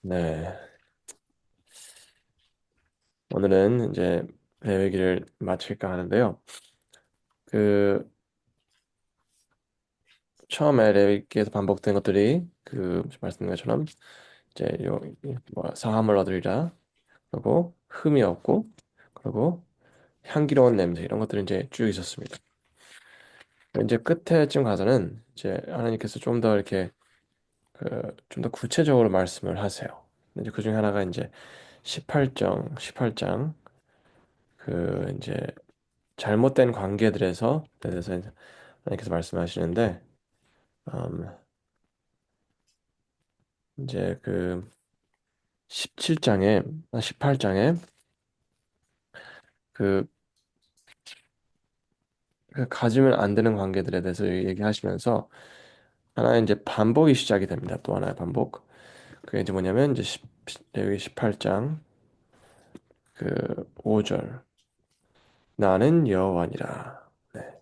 네, 오늘은 이제 배우기를 마칠까 하는데요. 그 처음에 레위기에서 반복된 것들이 말씀드린 것처럼 이제 사함을 얻으리라, 그리고 흠이 없고, 그리고 향기로운 냄새 이런 것들이 이제 쭉 있었습니다. 이제 끝에쯤 가서는 이제 하나님께서 좀 더 이렇게 좀 더 구체적으로 말씀을 하세요. 이제 그 중에 하나가 이제 18장 이제 잘못된 관계들에서 대해서 하나님께서 말씀하시는데, 음, 이제 17장에 18장에 그, 가지면 안 되는 관계들에 대해서 얘기하시면서 하나의 이제 반복이 시작이 됩니다. 또 하나의 반복. 그게 이제 뭐냐면 이제 여기 18장 5절, 나는 여호와니라. 네.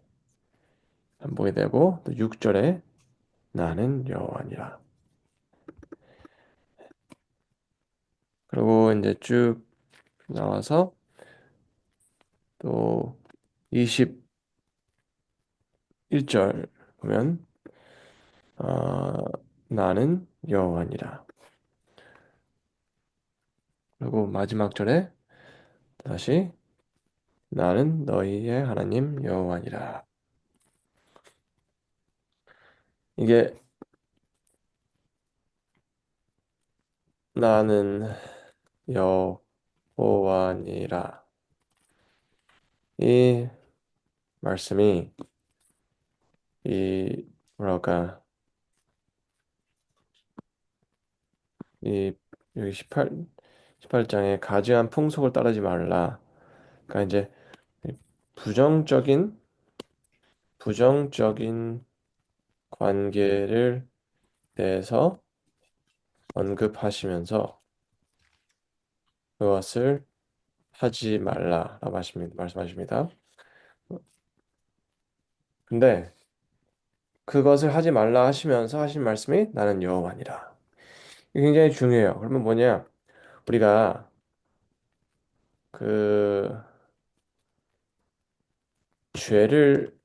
반복이 되고, 또 6절에 나는 여호와니라. 그리고 이제 쭉 나와서 또 21절 보면 어, 나는 여호와니라. 그리고 마지막 절에 다시 나는 너희의 하나님 여호와니라. 이게 나는 여호와니라. 이 말씀이 이 뭐랄까 이 여기 18장에 가증한 풍속을 따르지 말라. 그러니까 이제 부정적인 부정적인 관계를 대해서 언급하시면서 그것을 하지 말라라고 말씀하십니다. 근데 그것을 하지 말라 하시면서 하신 말씀이 나는 여호와니라. 이게 굉장히 중요해요. 그러면 뭐냐? 우리가 그 죄를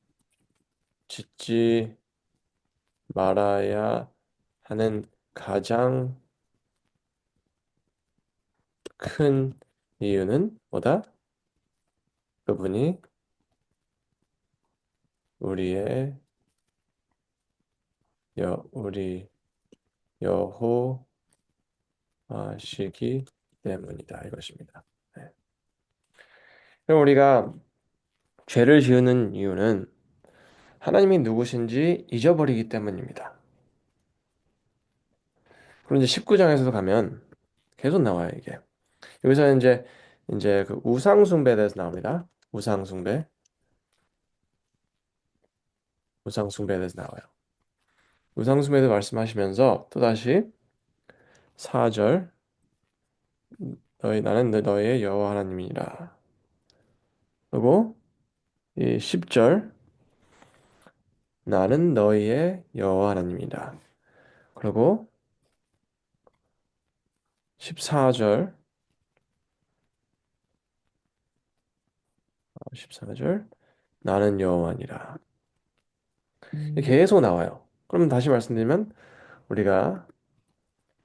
짓지 말아야 하는 가장 큰 이유는 뭐다? 그분이 우리의 우리 여호와시기 때문이다 이것입니다. 네. 그럼 우리가 죄를 지으는 이유는 하나님이 누구신지 잊어버리기 때문입니다. 그럼 이제 19장에서도 가면 계속 나와요, 이게. 여기서는 이제 그 우상 숭배에 대해서 나옵니다. 우상 숭배. 우상 숭배에 대해서 나와요. 우상 숭배도 말씀하시면서 또다시 4절, 나는 너희의 여호와 하나님이라. 그리고 이 10절, 나는 너희의 여호와 하나님이라. 그리고 14절, 14절, 나는 여호와니라. 계속 나와요. 그럼 다시 말씀드리면 우리가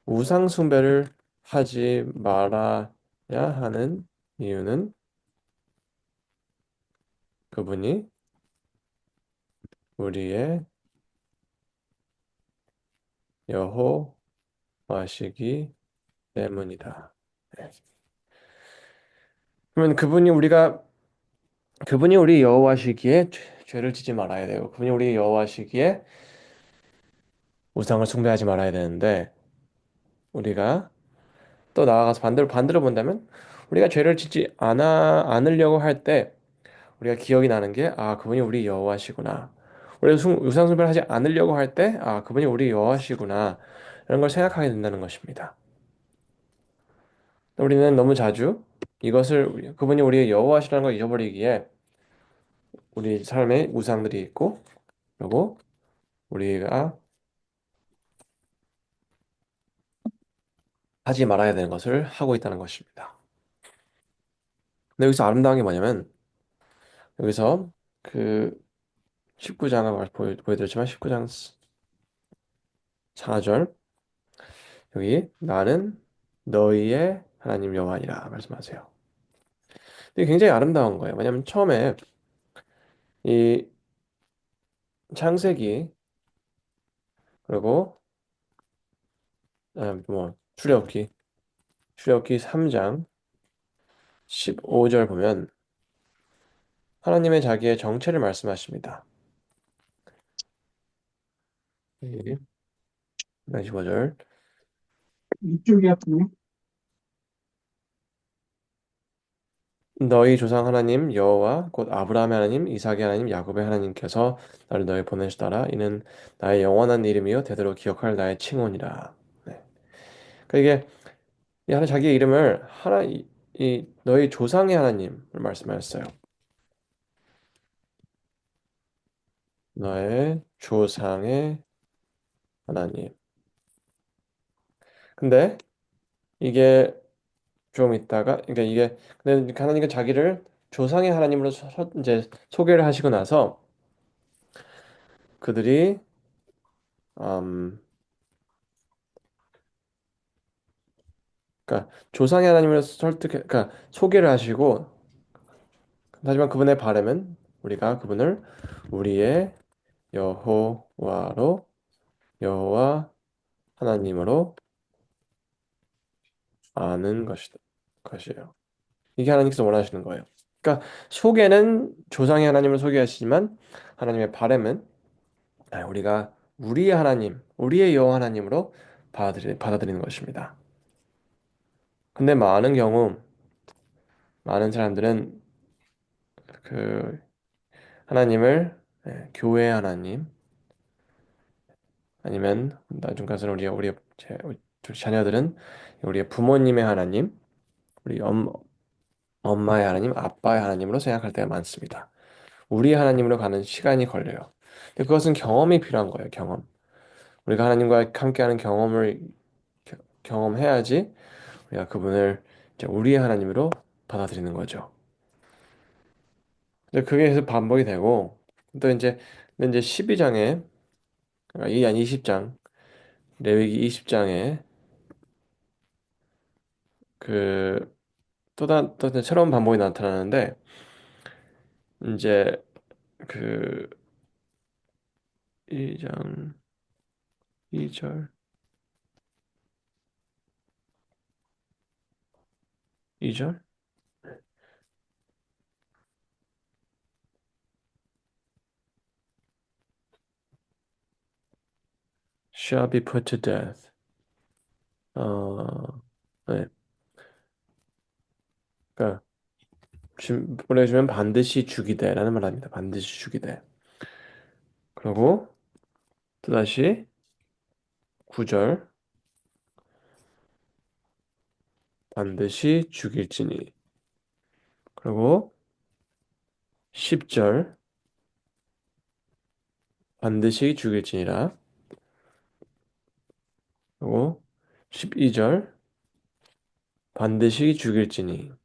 우상 숭배를 하지 말아야 하는 이유는 그분이 우리의 여호와시기 때문이다. 네. 그러면 그분이 우리 여호와시기에 죄를 짓지 말아야 되고, 그분이 우리 여호와시기에 우상을 숭배하지 말아야 되는데, 우리가 또 나아가서 반대로 본다면 우리가 죄를 짓지 않으려고 할 때 우리가 기억이 나는 게, 그분이 우리 여호와시구나. 우리가 우상 숭배를 하지 않으려고 할 때, 그분이 우리 여호와시구나. 이런 걸 생각하게 된다는 것입니다. 우리는 너무 자주 그분이 우리의 여호와시라는 걸 잊어버리기에 우리 삶에 우상들이 있고, 그리고 우리가 하지 말아야 되는 것을 하고 있다는 것입니다. 근데 여기서 아름다운 게 뭐냐면 여기서 그 19장을 보여드렸지만 19장 4절 여기 나는 너희의 하나님 여호와니라 말씀하세요. 이게 굉장히 아름다운 거예요. 왜냐하면 처음에 이 창세기 그리고 뭐 출애굽기 3장 15절 보면 하나님의 자기의 정체를 말씀하십니다. 여기 15절 이쪽이었군요. 너희 조상 하나님 여호와 곧 아브라함의 하나님 이삭의 하나님 야곱의 하나님께서 나를 너희 보내시더라 이는 나의 영원한 이름이요 대대로 기억할 나의 칭호니라. 네. 그러니까 이게 이 하나 자기의 이름을 이 너희 조상의 하나님을 말씀하셨어요. 너의 조상의 하나님. 근데 이게 좀 있다가 그러니까 이게 근데 하나님께 자기를 조상의 하나님으로 이제 소개를 하시고 나서 그들이 음 그러니까 조상의 하나님으로 그러니까 소개를 하시고 하지만 그분의 바람은 우리가 그분을 우리의 여호와로 여호와 하나님으로 아는 것이에요. 이게 하나님께서 원하시는 거예요. 그러니까 소개는 조상의 하나님을 소개하시지만 하나님의 바람은 우리가 우리의 하나님, 우리의 여호와 하나님으로 받아들이는 것입니다. 근데 많은 사람들은 그 하나님을 교회의 하나님 아니면 나중 가서는 우리 자녀들은 우리의 부모님의 하나님, 우리 엄마의 하나님, 아빠의 하나님으로 생각할 때가 많습니다. 우리 하나님으로 가는 시간이 걸려요. 근데 그것은 경험이 필요한 거예요, 경험. 우리가 하나님과 함께하는 경험해야지 우리가 그분을 이제 우리의 하나님으로 받아들이는 거죠. 근데 그게 계속 반복이 되고 또 근데 이제 12장에 이 아니 20장 레위기 20장에 그 또 새로운 반복이 나타나는데 이제 그 2장 2절 2절 shall be put to death. 어, 네. 그러니까 보내주면 반드시 죽이되라는 말합니다. 반드시 죽이되. 그리고 또다시 9절 반드시 죽일지니. 그리고 10절 반드시 죽일지니라. 그리고 12절 반드시 죽일지니.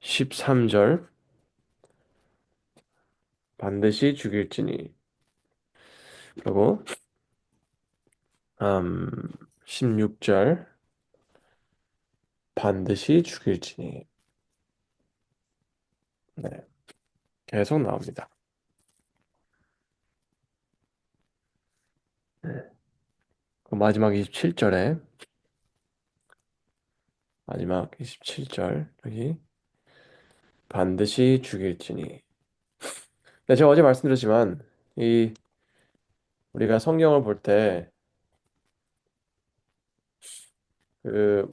13절 반드시 죽일지니. 그리고 16절 반드시 죽일지니. 네, 계속 나옵니다. 네. 그 마지막 27절 여기 반드시 죽일지니. 네, 제가 어제 말씀드렸지만 이 우리가 성경을 볼 때 그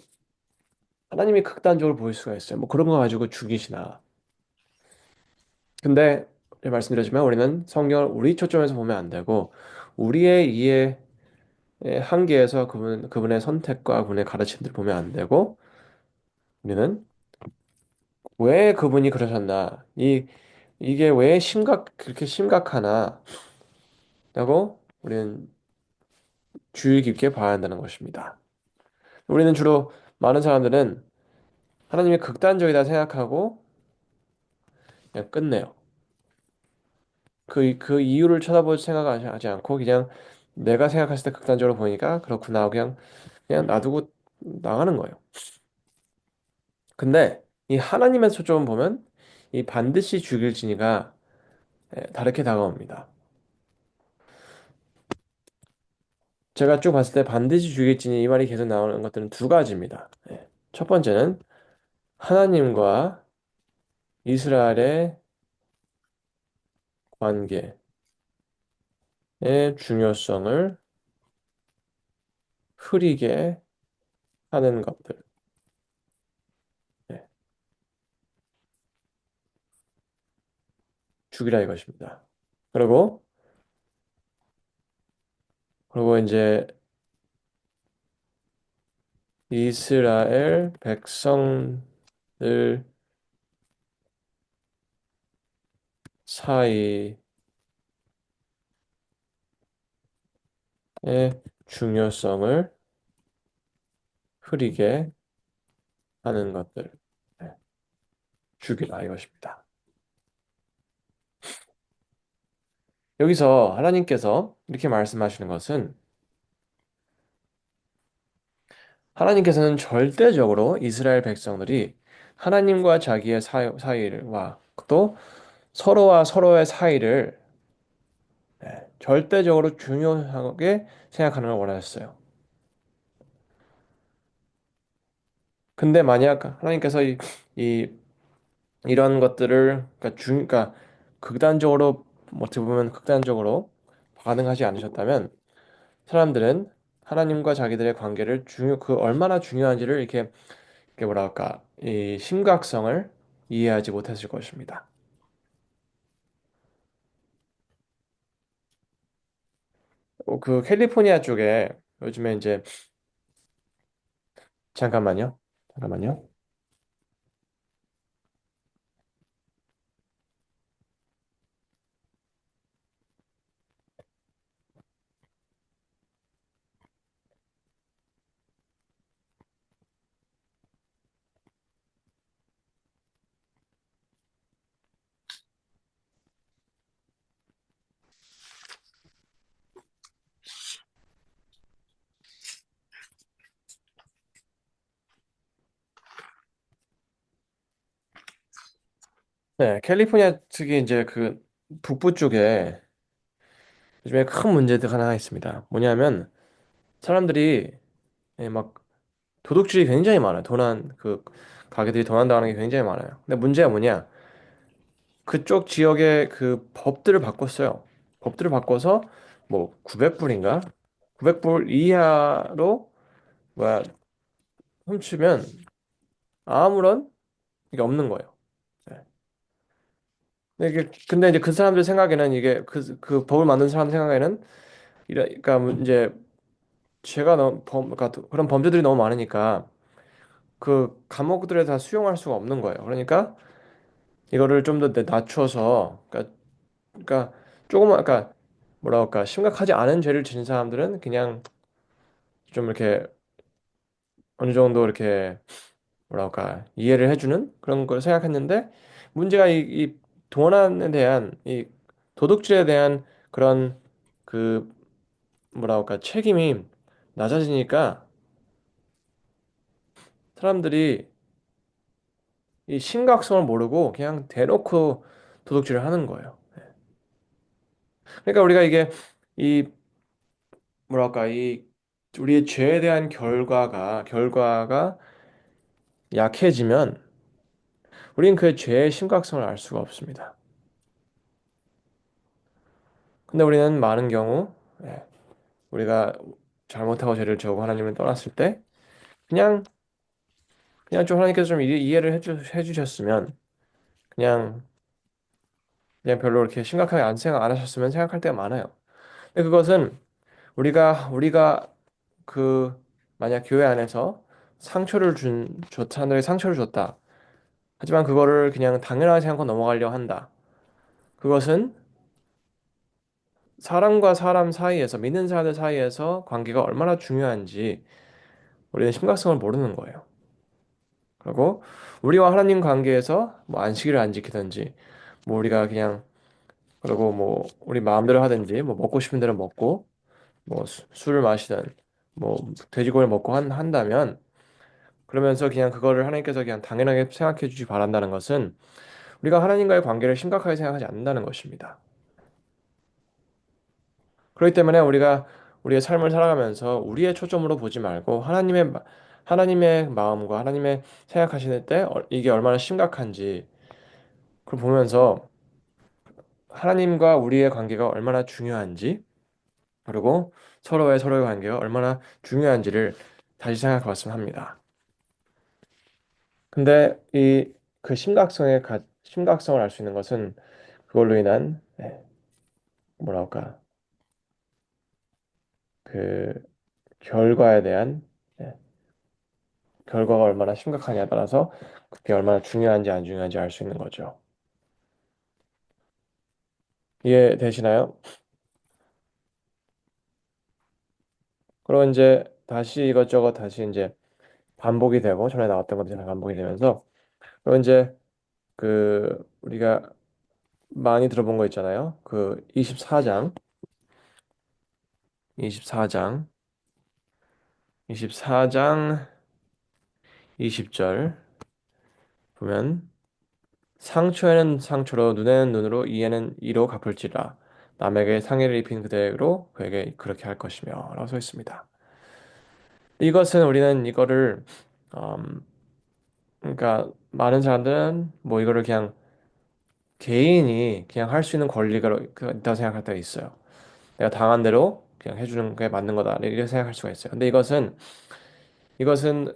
하나님이 극단적으로 보일 수가 있어요. 뭐 그런 거 가지고 죽이시나. 근데 제가 말씀드렸지만 우리는 성경을 우리 초점에서 보면 안 되고 우리의 이해의 한계에서 그분의 선택과 그분의 가르침들을 보면 안 되고 우리는 왜 그분이 그러셨나 이게 왜 그렇게 심각하나 라고 우리는 주의 깊게 봐야 한다는 것입니다. 우리는 주로 많은 사람들은 하나님이 극단적이다 생각하고 그냥 끝내요. 그 이유를 쳐다볼 생각하지 않고 그냥 내가 생각했을 때 극단적으로 보니까 그렇구나 하고 그냥 놔두고 나가는 거예요. 근데 이 하나님의 초점을 보면 이 반드시 죽일 진이가 다르게 다가옵니다. 제가 쭉 봤을 때 반드시 죽일 진이 이 말이 계속 나오는 것들은 두 가지입니다. 첫 번째는 하나님과 이스라엘의 관계의 중요성을 흐리게 하는 것들, 예, 죽이라 이것입니다. 그리고 이제 이스라엘 백성들 사이의 중요성을 흐리게 하는 것들, 예, 죽이라 이것입니다. 여기서 하나님께서 이렇게 말씀하시는 것은 하나님께서는 절대적으로 이스라엘 백성들이 하나님과 자기의 사이와 또 서로와 서로의 사이를 절대적으로 중요하게 생각하는 걸 원하셨어요. 근데 만약 하나님께서 이 이런 것들을 그러니까 극단적으로 어떻게 보면 극단적으로 반응하지 않으셨다면 사람들은 하나님과 자기들의 관계를 그 얼마나 중요한지를 이렇게 뭐랄까 이 심각성을 이해하지 못했을 것입니다. 그 캘리포니아 쪽에 요즘에 이제 잠깐만요. 잠깐만요. 네, 캘리포니아 특히 이제 그 북부 쪽에 요즘에 큰 문제들 하나가 있습니다. 뭐냐면 사람들이 막 도둑질이 굉장히 많아요. 그 가게들이 도난당하는 게 굉장히 많아요. 근데 문제가 뭐냐? 그쪽 지역의 그 법들을 바꿨어요. 법들을 바꿔서 뭐 900불인가? 900불 이하로 뭐야 훔치면 아무런 이게 없는 거예요. 네. 근데 이제 그 사람들 생각에는 이게 그 법을 만든 사람 생각에는 그러니까 이제 죄가 너무 그러니까 그런 범죄들이 너무 많으니까 그 감옥들에 다 수용할 수가 없는 거예요. 그러니까 이거를 좀 더 낮춰서 그러니까 조금만 그러니까 뭐라 할까 심각하지 않은 죄를 지은 사람들은 그냥 좀 이렇게 어느 정도 이렇게 뭐라 할까 이해를 해주는 그런 걸 생각했는데 문제가 이 도난에 대한 이 도둑질에 대한 그런 그 뭐라 할까 책임이 낮아지니까 사람들이 이 심각성을 모르고 그냥 대놓고 도둑질을 하는 거예요. 그러니까 우리가 이게 이 뭐랄까 이 우리의 죄에 대한 결과가 약해지면 우리는 그 죄의 심각성을 알 수가 없습니다. 근데 우리는 많은 경우 우리가 잘못하고 죄를 지고 하나님을 떠났을 때 그냥 좀 하나님께서 좀 이해를 해주셨으면 그냥 별로 이렇게 심각하게 안 하셨으면 생각할 때가 많아요. 근데 그것은 우리가 그 만약 교회 안에서 사람들에게 상처를 줬다. 하지만 그거를 그냥 당연하게 생각하고 넘어가려 한다. 그것은 사람과 사람 사이에서 믿는 사람들 사이에서 관계가 얼마나 중요한지 우리는 심각성을 모르는 거예요. 그리고 우리와 하나님 관계에서 뭐 안식일을 안 지키든지 뭐 우리가 그냥 그리고 뭐 우리 마음대로 하든지 뭐 먹고 싶은 대로 먹고 뭐 술을 마시든 뭐 돼지고기를 먹고 한다면 그러면서 그냥 그거를 하나님께서 그냥 당연하게 생각해 주시 바란다는 것은 우리가 하나님과의 관계를 심각하게 생각하지 않는다는 것입니다. 그렇기 때문에 우리가 우리의 삶을 살아가면서 우리의 초점으로 보지 말고 하나님의 마음과 하나님의 생각하시는 때 이게 얼마나 심각한지 그걸 보면서 하나님과 우리의 관계가 얼마나 중요한지 그리고 서로의 관계가 얼마나 중요한지를 다시 생각해 봤으면 합니다. 근데 이 그 심각성을 알 수 있는 것은 그걸로 인한 뭐랄까 그 결과에 대한 예, 결과가 얼마나 심각하냐에 따라서 그게 얼마나 중요한지 안 중요한지 알 수 있는 거죠. 이해되시나요? 그리고 이제 다시 이것저것 다시 이제 반복이 되고 전에 나왔던 것들이 반복이 되면서 그리고 이제 그 우리가 많이 들어본 거 있잖아요. 그 24장 24장 20절 보면 상처에는 상처로 눈에는 눈으로 이에는 이로 갚을지라 남에게 상해를 입힌 그대로 그에게 그렇게 할 것이며 라고 써 있습니다. 이것은 우리는 이거를 음, 그러니까 많은 사람들은 뭐 이거를 그냥 개인이 그냥 할 수 있는 권리가 있다고 생각할 때가 있어요. 내가 당한 대로 그냥 해주는 게 맞는 거다 이렇게 생각할 수가 있어요. 근데 이것은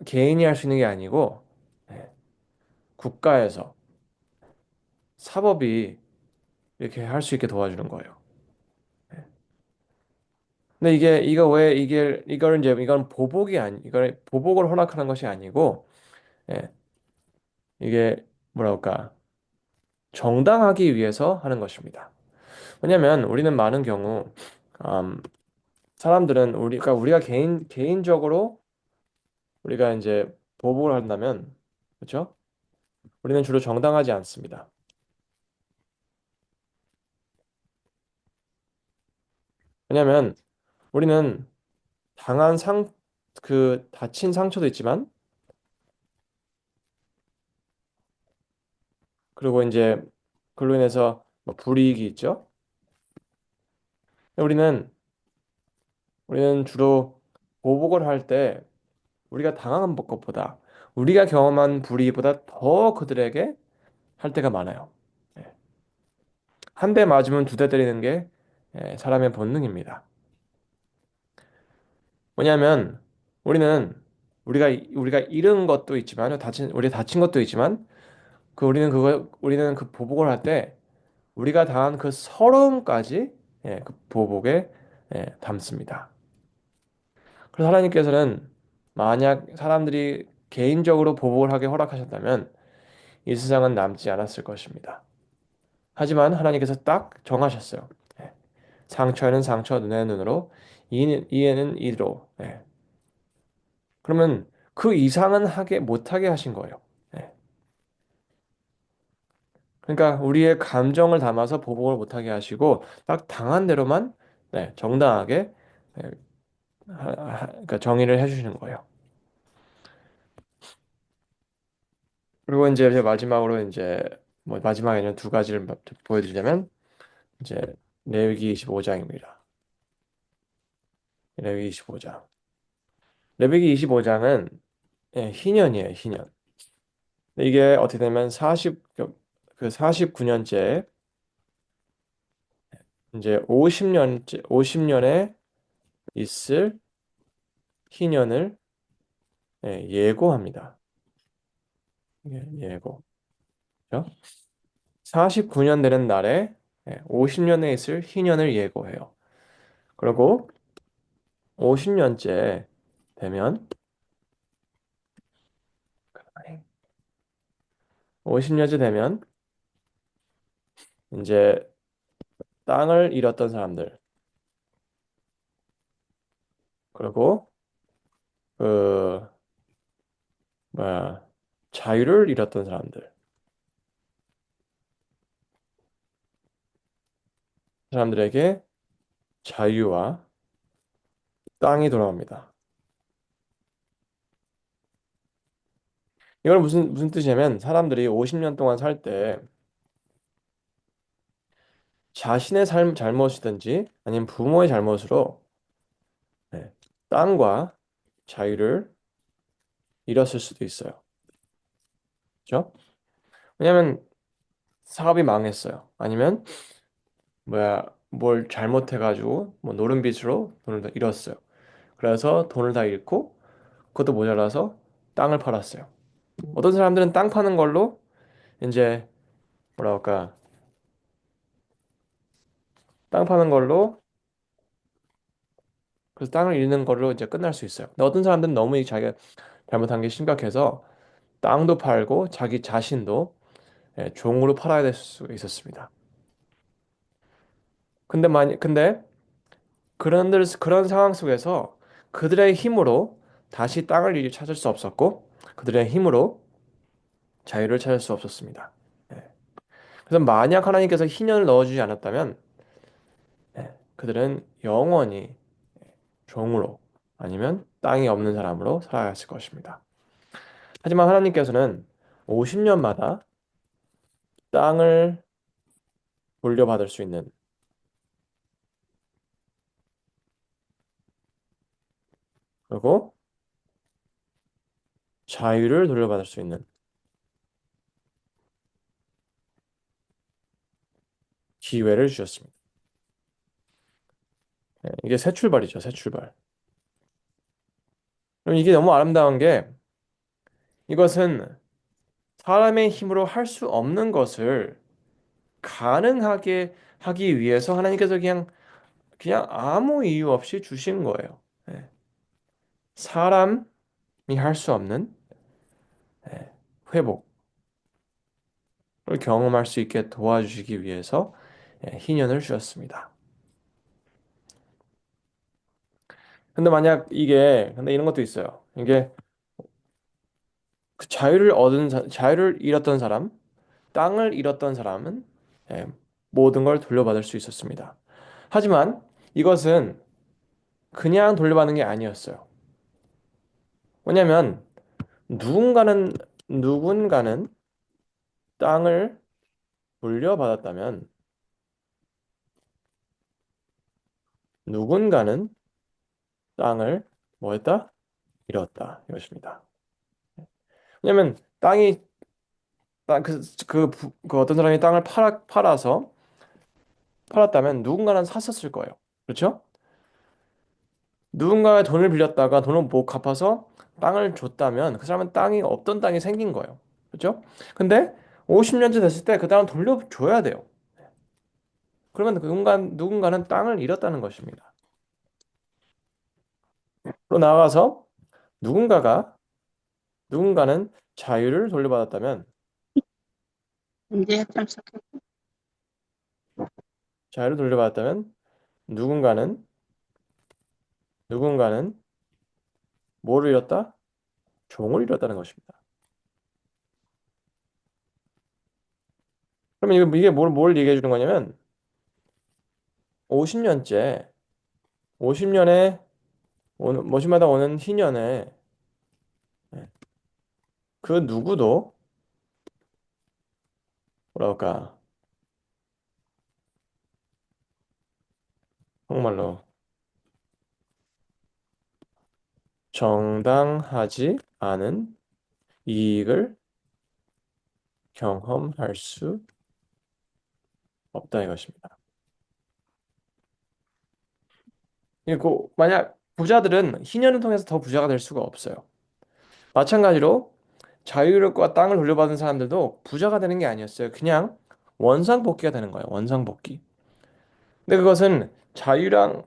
개인이 할 수 있는 게 아니고 네, 국가에서 사법이 이렇게 할 수 있게 도와주는 거예요. 근데 이거 왜 이걸 이제 이걸 보복을 허락하는 것이 아니고 예, 이게 뭐랄까 정당하기 위해서 하는 것입니다. 왜냐하면 우리는 많은 경우 음, 사람들은 우리가 개인적으로 우리가 이제 보복을 한다면 그렇죠? 우리는 주로 정당하지 않습니다. 왜냐하면 우리는 당한 다친 상처도 있지만 그리고 이제 그로 인해서 뭐 불이익이 있죠. 우리는 우리는 주로 보복을 할 때 우리가 당한 것보다 우리가 경험한 불이익보다 더 그들에게 할 때가 많아요. 예. 한 대 맞으면 두 대 때리는 게 사람의 본능입니다. 왜냐하면 우리는 우리가 잃은 것도 있지만 우리 다친 것도 있지만 우리는 그 보복을 할 때 우리가 당한 그 서러움까지 그 보복에 담습니다. 그래서 하나님께서는 만약 사람들이 개인적으로 보복을 하게 허락하셨다면 이 세상은 남지 않았을 것입니다. 하지만 하나님께서 딱 정하셨어요. 예. 상처에는 상처, 눈에는 눈으로, 이에는 이로. 예. 그러면 그 이상은 하게 못하게 하신 거예요. 예. 그러니까 우리의 감정을 담아서 보복을 못하게 하시고 딱 당한 대로만 정당하게 예, 그러니까 정의를 해주시는 거예요. 그리고 이제 마지막으로 이제 뭐 마지막에는 두 가지를 보여드리자면 이제 레위기 25장입니다. 레위기 25장. 레위기 25장은 희년이에요, 희년. 이게 어떻게 되면 49년째 이제 50년에 있을 희년을 예고합니다. 예고. 그죠? 49년 되는 날에 50년에 있을 희년을 예고해요. 그리고 50년째 되면 50년째 되면 이제 땅을 잃었던 사람들 그리고 그 뭐야, 자유를 잃었던 사람들. 사람들에게 자유와 땅이 돌아옵니다. 이걸 무슨 뜻이냐면 사람들이 50년 동안 살 때 자신의 삶 잘못이든지 아니면 부모의 잘못으로 네, 땅과 자유를 잃었을 수도 있어요. 그렇죠? 왜냐하면 사업이 망했어요. 아니면 뭐야 뭘 잘못해가지고 뭐 노름빚으로 돈을 다 잃었어요. 그래서 돈을 다 잃고 그것도 모자라서 땅을 팔았어요. 어떤 사람들은 땅 파는 걸로 이제 뭐라 할까 땅 파는 걸로 그래서 땅을 잃는 걸로 이제 끝날 수 있어요. 근데 어떤 사람들은 너무 이 자기가 잘못한 게 심각해서 땅도 팔고 자기 자신도 종으로 팔아야 될 수 있었습니다. 근데 그런 상황 속에서 그들의 힘으로 다시 땅을 찾을 수 없었고 그들의 힘으로 자유를 찾을 수 없었습니다. 예. 그래서 만약 하나님께서 희년을 넣어주지 않았다면 그들은 영원히 종으로 아니면 땅이 없는 사람으로 살아갔을 것입니다. 하지만 하나님께서는 50년마다 땅을 돌려받을 수 있는 그리고 자유를 돌려받을 수 있는 기회를 주셨습니다. 이게 새 출발이죠, 새 출발. 그럼 이게 너무 아름다운 게 이것은 사람의 힘으로 할 수 없는 것을 가능하게 하기 위해서 하나님께서 그냥 아무 이유 없이 주신 거예요. 예. 사람이 할 수 없는 회복을 경험할 수 있게 도와주시기 위해서 희년을 주셨습니다. 근데 이런 것도 있어요. 이게 그 자유를 잃었던 사람, 땅을 잃었던 사람은 예, 모든 걸 돌려받을 수 있었습니다. 하지만 이것은 그냥 돌려받는 게 아니었어요. 왜냐하면 누군가는 누군가는 땅을 돌려받았다면 누군가는 땅을 뭐 했다? 잃었다. 이것입니다. 왜냐하면 그 어떤 사람이 땅을 팔았다면 누군가는 샀었을 거예요. 그렇죠? 누군가의 돈을 빌렸다가 돈을 못 갚아서 땅을 줬다면 그 사람은 땅이 없던 땅이 생긴 거예요. 그렇죠? 근데 50년째 됐을 때 그 땅을 돌려줘야 돼요. 그러면 누군가는 땅을 잃었다는 것입니다. 또 나아가서 누군가가 누군가는 자유를 돌려받았다면 이제 좀 자유를 돌려받았다면 누군가는 누군가는 뭐를 잃었다? 종을 잃었다는 것입니다. 그러면 이게 뭘 얘기해 주는 거냐면 50년째 50년에 오는 머신마다 오는 희년에 그 누구도 뭐랄까 정말로 정당하지 않은 이익을 경험할 수 없다 이것입니다. 그리고 만약 부자들은 희년을 통해서 더 부자가 될 수가 없어요. 마찬가지로 자유롭고 땅을 돌려받은 사람들도 부자가 되는 게 아니었어요. 그냥 원상복귀가 되는 거예요. 원상복귀. 근데 그것은 자유랑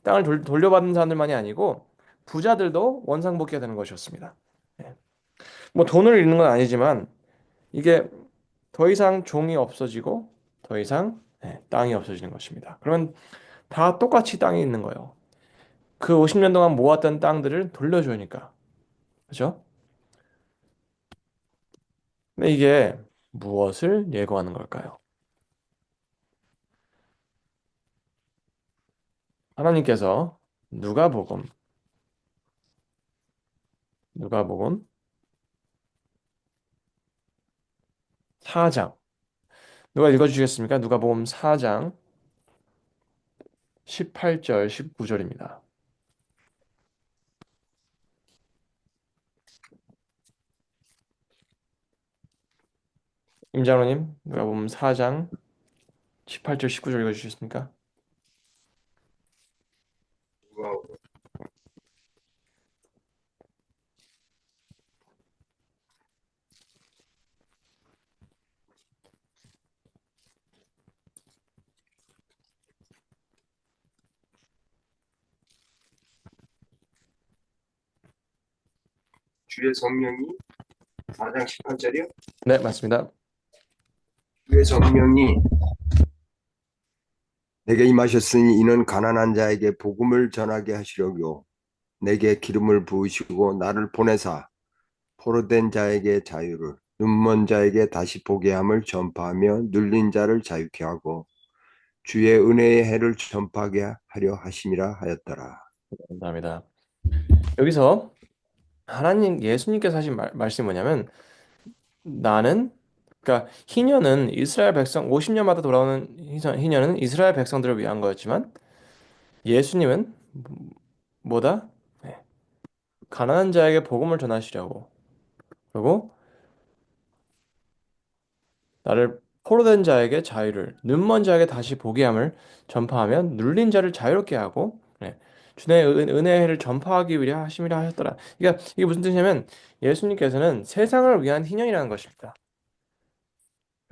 땅을 돌려받은 사람들만이 아니고 부자들도 원상복귀가 되는 것이었습니다. 예. 뭐 돈을 잃는 건 아니지만 이게 더 이상 종이 없어지고 더 이상 땅이 없어지는 것입니다. 그러면 다 똑같이 땅이 있는 거예요. 그 50년 동안 모았던 땅들을 돌려주니까. 그죠? 근데 이게 무엇을 예고하는 걸까요? 하나님께서 누가복음, 누가복음 4장. 누가 읽어주시겠습니까? 누가복음 4장 18절, 19절입니다. 임장로님, 누가복음 4장 18절, 19절 읽어주시겠습니까? 주의 성령이 4장 18절이요? 네, 맞습니다. 주의 성령이 내게 임하셨으니 이는 가난한 자에게 복음을 전하게 하시려고 내게 기름을 부으시고 나를 보내사 포로된 자에게 자유를 눈먼 자에게 다시 보게 함을 전파하며 눌린 자를 자유케 하고 주의 은혜의 해를 전파하게 하려 하심이라 하였더라. 감사합니다. 여기서 하나님, 예수님께서 하신 말씀이 뭐냐면 나는 그러니까 희년은 이스라엘 백성 50년마다 돌아오는 희년은 이스라엘 백성들을 위한 거였지만 예수님은 뭐다? 네. 가난한 자에게 복음을 전하시려고 그리고 나를 포로된 자에게 자유를 눈먼 자에게 다시 보게 함을 전파하며 눌린 자를 자유롭게 하고 네. 주의 은혜를 전파하기 위해 하심이라 하셨더라. 그러니까 이게 무슨 뜻이냐면 예수님께서는 세상을 위한 희년이라는 것입니다.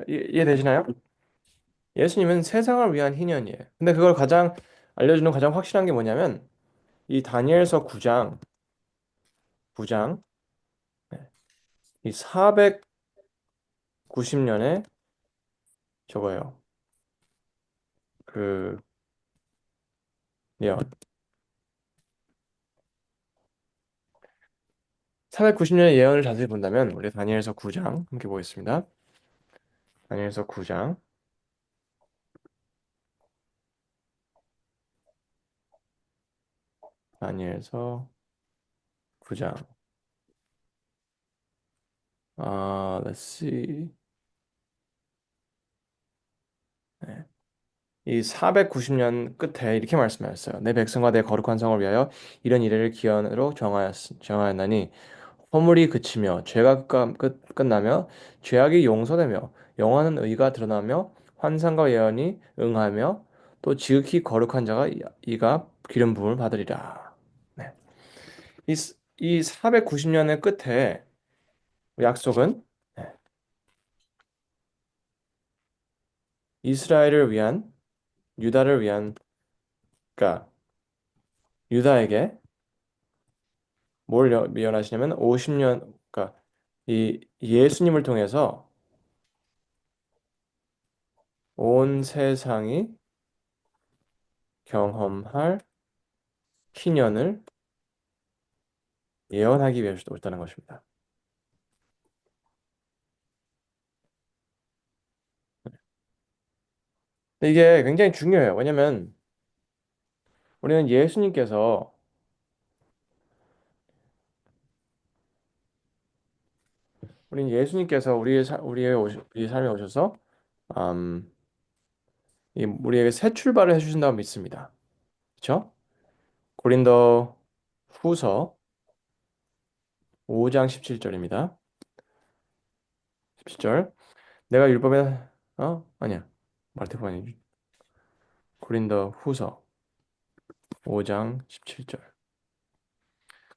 이해되시나요? 예수님은 세상을 위한 희년이에요. 근데 그걸 가장 알려주는 가장 확실한 게 뭐냐면 이 다니엘서 9장 이 490년에 저거예요. 그 예언. 490년의 예언을 자세히 본다면 우리 다니엘서 9장 함께 보겠습니다. 다니엘서 9장. 다니엘서 9장. let's see. 네. 이 490년 끝에 이렇게 말씀하셨어요. 내 백성과 내 거룩한 성을 위하여 이런 이래를 기원으로 정하였나니 허물이 그치며 죄가 끝나며 죄악이 용서되며 영원한 의가 드러나며 환상과 예언이 응하며 또 지극히 거룩한 자가 이가 기름 부음을 받으리라. 네. 이 490년의 끝에 약속은 네, 이스라엘을 위한 유다를 위한 그러니까 유다에게 뭘 예언하시냐면 50년 그러니까 이 예수님을 통해서 온 세상이 경험할 희년을 예언하기 위해서 오셨다는 것입니다. 근데 이게 굉장히 중요해요. 왜냐면 우리는 예수님께서 우리의 삶에 오셔서 음, 우리에게 새 출발을 해주신다고 믿습니다. 그렇죠? 고린도 후서 5장 17절입니다. 17절. 내가 율법에 아니야. 말테보 아니 고린도 후서 5장 17절.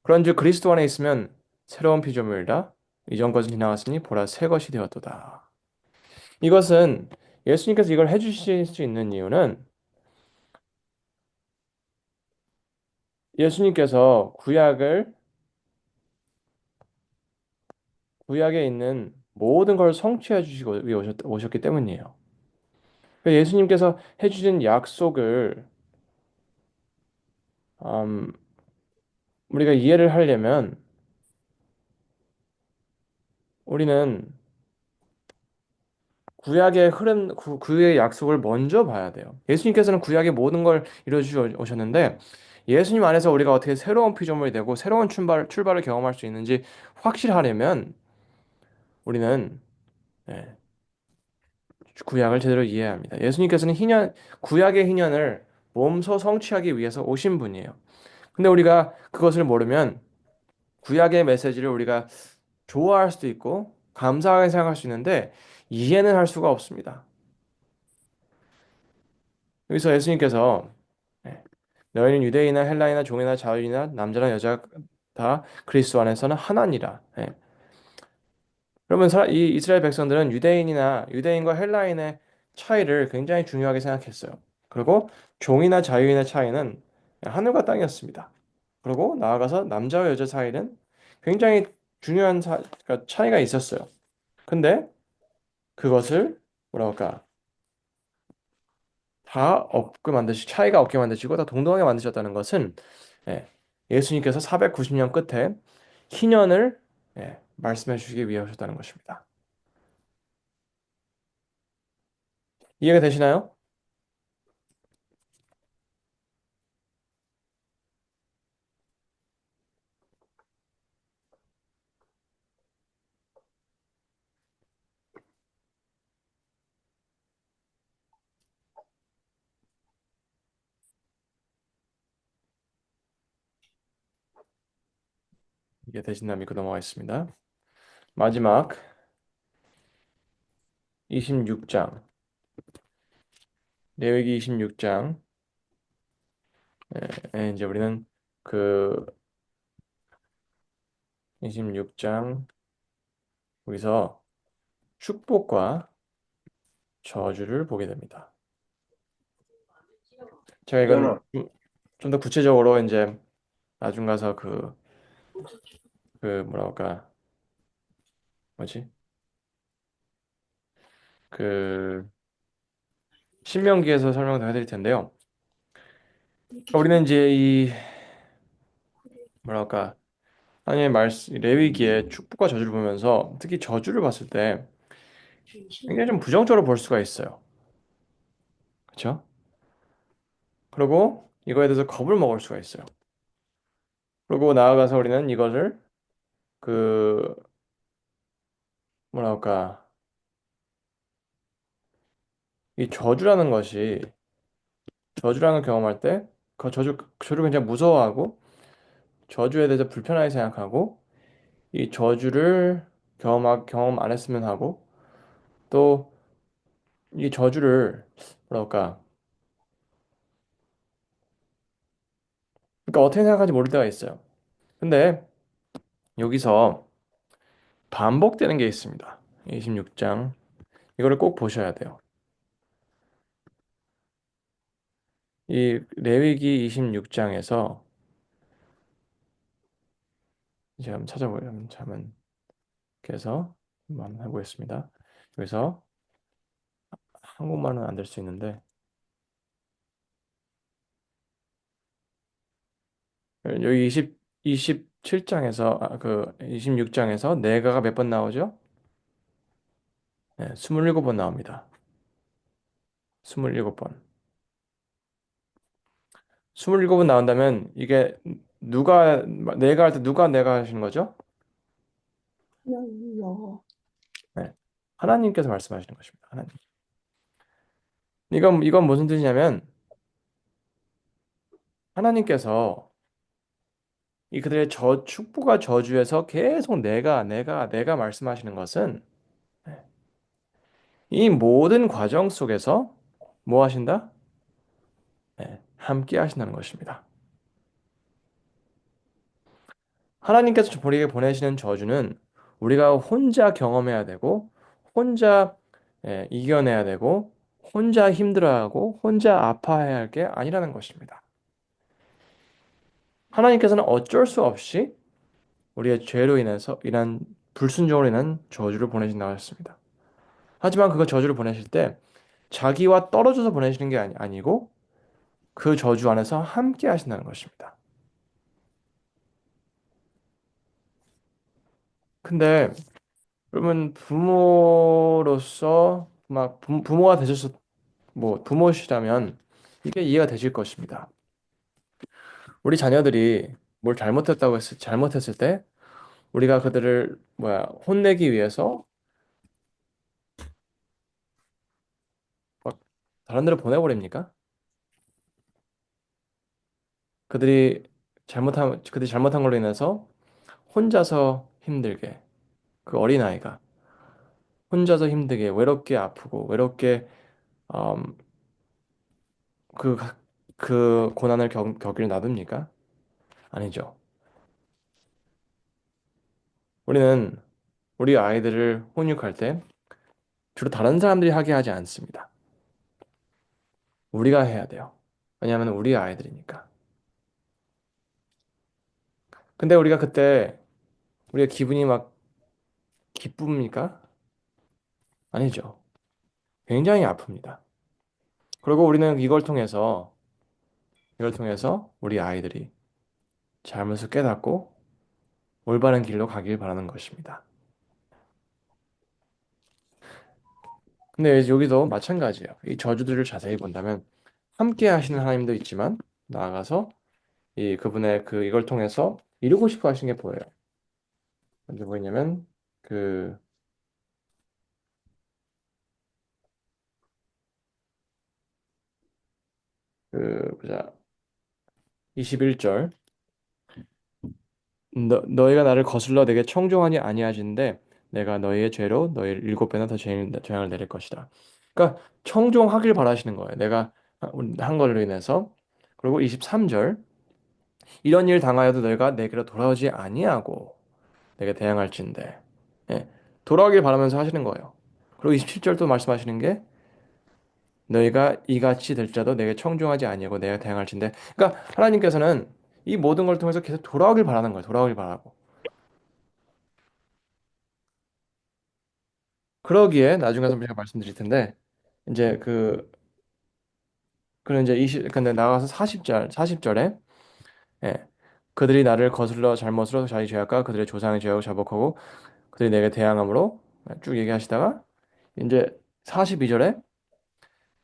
그런즉 그리스도 안에 있으면 새로운 피조물이라 이전 것은 지나갔으니 보라 새 것이 되었도다. 이것은 예수님께서 이걸 해주실 수 있는 이유는 예수님께서 구약에 있는 모든 걸 성취해 주시고 위해 오셨기 때문이에요. 그래서 예수님께서 해주신 약속을 음, 우리가 이해를 하려면 우리는 구약의 흐름, 구약의 약속을 먼저 봐야 돼요. 예수님께서는 구약의 모든 걸 이루어주셔 오셨는데 예수님 안에서 우리가 어떻게 새로운 피조물이 되고 새로운 출발을 경험할 수 있는지 확실하려면 우리는 예, 구약을 제대로 이해해야 합니다. 예수님께서는 구약의 희년을 몸소 성취하기 위해서 오신 분이에요. 근데 우리가 그것을 모르면 구약의 메시지를 우리가 좋아할 수도 있고 감사하게 생각할 수 있는데 이해는 할 수가 없습니다. 여기서 예수님께서 예, 너희는 유대인이나 헬라이나 종이나 자유이나 남자나 여자 다 그리스도 안에서는 하나니라. 예. 그러면 이 이스라엘 백성들은 유대인과 헬라인의 차이를 굉장히 중요하게 생각했어요. 그리고 종이나 자유인의 차이는 하늘과 땅이었습니다. 그리고 나아가서 남자와 여자 사이는 굉장히 중요한 그러니까 차이가 있었어요. 근데 그것을 뭐라 할까 다 없게 만드시 차이가 없게 만드시고 다 동등하게 만드셨다는 것은 예, 예수님께서 490년 끝에 희년을 말씀해 주시기 위해 오셨다는 것입니다. 이해가 되시나요? 이해되신다 믿고 넘어가겠습니다. 마지막 26장 레위기 26장 이제 우리는 그 26장 여기서 축복과 저주를 보게 됩니다. 제가 이건 그러나 좀 더 구체적으로 이제 나중 가서 그 뭐라 할까 뭐지 그 신명기에서 설명을 더 해드릴 텐데요. 우리는 이제 이 뭐랄까 하나님의 말씀 레위기의 축복과 저주를 보면서 특히 저주를 봤을 때 굉장히 좀 부정적으로 볼 수가 있어요. 그렇죠? 그리고 이거에 대해서 겁을 먹을 수가 있어요. 그리고 나아가서 우리는 이것을 그 뭐랄까 이 저주라는 걸 경험할 때 그 저주를 굉장히 무서워하고 저주에 대해서 불편하게 생각하고 이 저주를 경험 안 했으면 하고 또 이 저주를 뭐랄까 그러니까 어떻게 생각하는지 모를 때가 있어요. 근데 여기서 반복되는 게 있습니다. 26장 이거를 꼭 보셔야 돼요. 이 레위기 26장에서 제가 한번 찾아보려면 잠은 그래서 한번 해보겠습니다. 여기서 한국말은 안 될 수 있는데 여기 27장에서 그 26장에서 내가가 몇 번 나오죠? 네, 27번 나옵니다. 27번. 27번 나온다면 이게 누가 내가 할 때 누가 내가 하시는 거죠? 여, 네. 하나님께서 말씀하시는 것입니다. 하나님. 이건 무슨 뜻이냐면 하나님께서 이 그들의 축복과 저주에서 계속 내가 말씀하시는 것은 이 모든 과정 속에서 뭐 하신다? 함께 하신다는 것입니다. 하나님께서 우리에게 보내시는 저주는 우리가 혼자 경험해야 되고 혼자 이겨내야 되고 혼자 힘들어하고 혼자 아파해야 할 게 아니라는 것입니다. 하나님께서는 어쩔 수 없이 우리의 죄로 인해서 인한 불순종으로 인한 저주를 보내신다고 했습니다. 하지만 그 저주를 보내실 때 자기와 떨어져서 보내시는 게 아니고 그 저주 안에서 함께 하신다는 것입니다. 근데 그러면 부모로서 막 부모가 되셔서 뭐 부모시라면 이게 이해가 되실 것입니다. 우리 자녀들이 뭘 잘못했을 때 우리가 그들을 혼내기 위해서 막 다른 데로 보내버립니까? 그들이 잘못한 걸로 인해서 혼자서 힘들게 그 어린아이가 혼자서 힘들게 외롭게 아프고 외롭게 음, 그, 그 고난을 겪기를 놔둡니까? 아니죠. 우리는 우리 아이들을 훈육할 때 주로 다른 사람들이 하게 하지 않습니다. 우리가 해야 돼요. 왜냐하면 우리 아이들이니까. 근데 우리가 그때 우리가 기분이 막 기쁩니까? 아니죠. 굉장히 아픕니다. 그리고 우리는 이걸 통해서 우리 아이들이 잘못을 깨닫고 올바른 길로 가길 바라는 것입니다. 근데 여기도 마찬가지예요. 이 저주들을 자세히 본다면 함께 하시는 하나님도 있지만 나아가서 이 그분의 이걸 통해서 이루고 싶어 하시는 게 보여요. 언제 보이냐면 그, 보자. 21절. 너희가 나를 거슬러 내게 청종하니 아니하신데 내가 너희의 죄로 너희를 7배나 더 재앙을 내릴 것이다. 그러니까 청종하길 바라시는 거예요. 내가 한 걸로 인해서. 그리고 23절. 이런 일 당하여도 너희가 내게로 돌아오지 아니하고 내게 대항할진대. 예, 돌아오길 바라면서 하시는 거예요. 그리고 27절도 말씀하시는 게 너희가 이같이 될지라도 내게 청종하지 아니하고 내가 대항할진대. 그러니까 하나님께서는 이 모든 걸 통해서 계속 돌아오길 바라는 거예요. 돌아오길 바라고. 그러기에 나중에 서 제가 말씀드릴 텐데 이제 그는 이제 20 근데 나가서 40절에 예. 그들이 나를 거슬러 잘못으로 자기 죄악과 그들의 조상의 죄악을 자복하고 그들이 내게 대항함으로 쭉 얘기하시다가 이제 42절에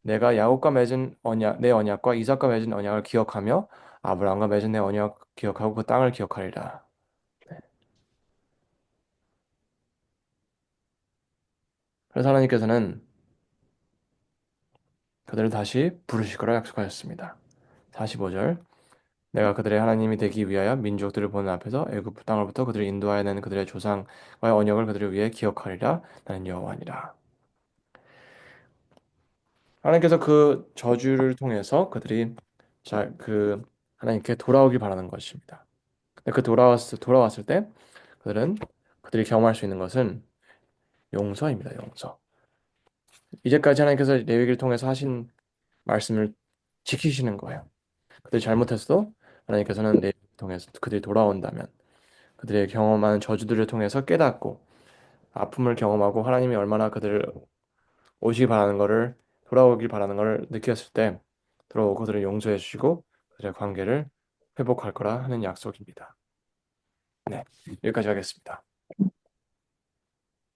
내가 야곱과 맺은 언약 내 언약과 이삭과 맺은 언약을 기억하며 아브라함과 맺은 내 언약 기억하고 그 땅을 기억하리라. 그래서 하나님께서는 그들을 다시 부르실 거라 약속하셨습니다. 45절 내가 그들의 하나님이 되기 위하여 민족들을 보는 앞에서 애굽 땅으로부터 그들을 인도하여 낸 그들의 조상과의 언약을 그들을 위해 기억하리라. 나는 여호와니라. 하나님께서 그 저주를 통해서 그들이 하나님께 돌아오길 바라는 것입니다. 근데 돌아왔을 때 그들이 경험할 수 있는 것은 용서입니다. 용서. 이제까지 하나님께서 레위기를 통해서 하신 말씀을 지키시는 거예요. 그들이 잘못했어도 하나님께서는 레위기를 통해서 그들이 돌아온다면 그들의 경험하는 저주들을 통해서 깨닫고 아픔을 경험하고 하나님이 얼마나 그들을 오시기 바라는 거를 돌아오길 바라는 걸 느꼈을 때 돌아오고 그들을 용서해 주시고 그들의 관계를 회복할 거라 하는 약속입니다. 네, 여기까지 하겠습니다.